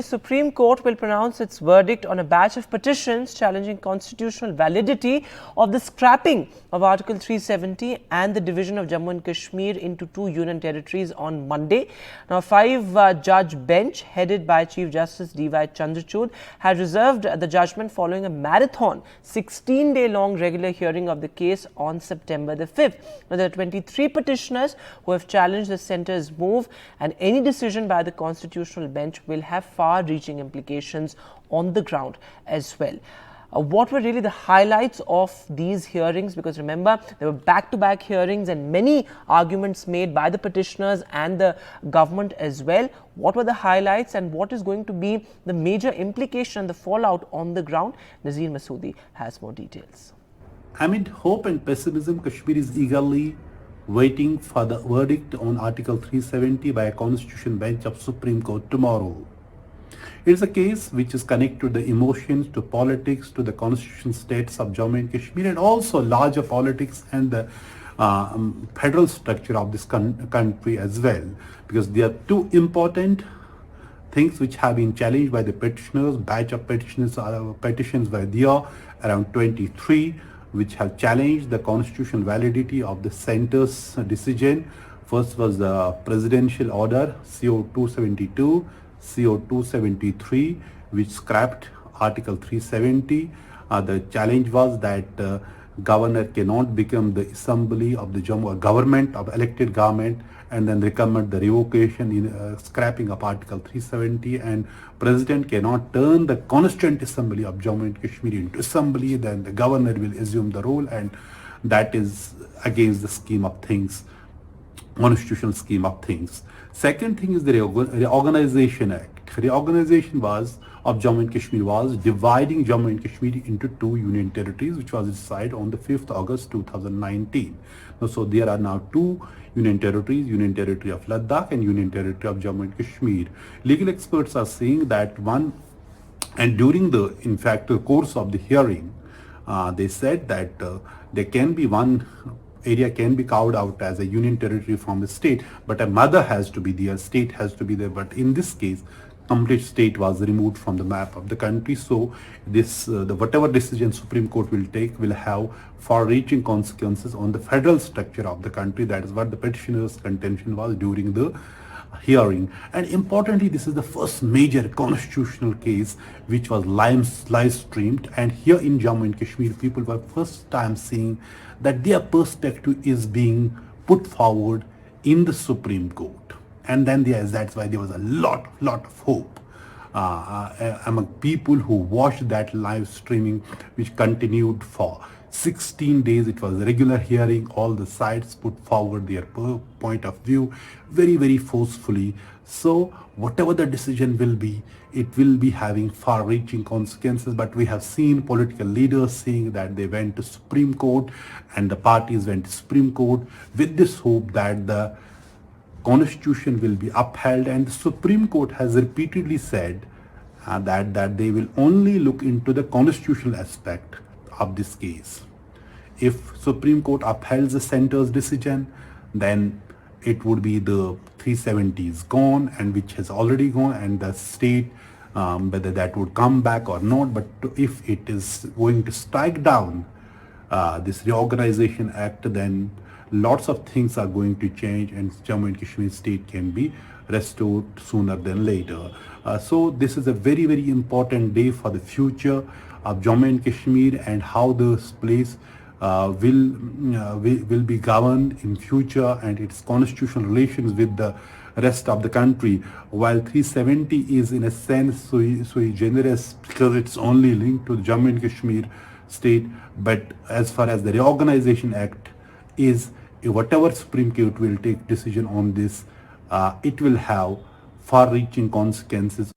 The Supreme Court will pronounce its verdict on a batch of petitions challenging constitutional validity of the scrapping of Article 370 and the division of Jammu and Kashmir into two union territories on Monday. Now, a five-judge bench headed by Chief Justice DY Chandrachud had reserved the judgment following a marathon 16-day-long regular hearing of the case on September the 5th. Now, there are 23 petitioners who have challenged the centre's move, and any decision by the constitutional bench will have far-reaching implications on the ground as well. What were really the highlights of these hearings? Because remember, there were back-to-back hearings and many arguments made by the petitioners and the government as well. What were the highlights and what is going to be the major implication, the fallout on the ground? Nazir Masoodi has more details. Amid hope and pessimism, Kashmir is eagerly waiting for the verdict on Article 370 by a constitution bench of Supreme Court tomorrow. It is a case which is connected to the emotions, to politics, to the constitution states of Jammu and Kashmir, and also larger politics and the federal structure of this country as well, because there are two important things which have been challenged by the petitioners. Batch of petitions were there, around 23, which have challenged the constitutional validity of the centre's decision. First was the presidential order CO-272, CO-273, which scrapped Article 370. The challenge was that governor cannot become the assembly of the Jammu government, of elected government, and then recommend the revocation in scrapping of Article 370, and president cannot turn the constituent assembly of Jammu and Kashmir into assembly, then the governor will assume the role, and that is against the scheme of things, constitutional scheme of things. Second thing is the Reorganization Act. Reorganization of Jammu and Kashmir was dividing Jammu and Kashmir into two union territories, which was decided on the 5th August 2019. So there are now two union territories, Union Territory of Ladakh and Union Territory of Jammu and Kashmir. Legal experts are saying that during the course of the hearing, they said that there can be one area can be carved out as a union territory from the state, but a mother has to be there, state has to be there. But in this case, complete state was removed from the map of the country. So this whatever decision Supreme Court will take will have far-reaching consequences on the federal structure of the country. That is what the petitioners' contention was during the hearing. And importantly, this is the first major constitutional case which was live streamed, and here in Jammu and Kashmir, people were first time seeing that their perspective is being put forward in the Supreme Court. And then that's why there was a lot of hope among people who watched that live streaming, which continued for 16 days. It was a regular hearing. All the sides put forward their point of view very forcefully. So whatever the decision will be, it will be having far-reaching consequences. But we have seen political leaders saying that they went to Supreme Court and the parties went to Supreme Court with this hope that the Constitution will be upheld, and the Supreme Court has repeatedly said that they will only look into the constitutional aspect of this case. If Supreme Court upholds the centre's decision, then it would be the 370 is gone, and which has already gone, and the state, whether that would come back or not. But if it is going to strike down this Reorganization Act, then lots of things are going to change, and Jammu and Kashmir state can be restored sooner than later. So this is a very important day for the future of Jammu and Kashmir, and how this place will be governed in future, and its constitutional relations with the rest of the country. While 370 is in a sense sui generis because it's only linked to the Jammu and Kashmir state, but as far as the Reorganization Act is, whatever Supreme Court will take decision on this, it will have far-reaching consequences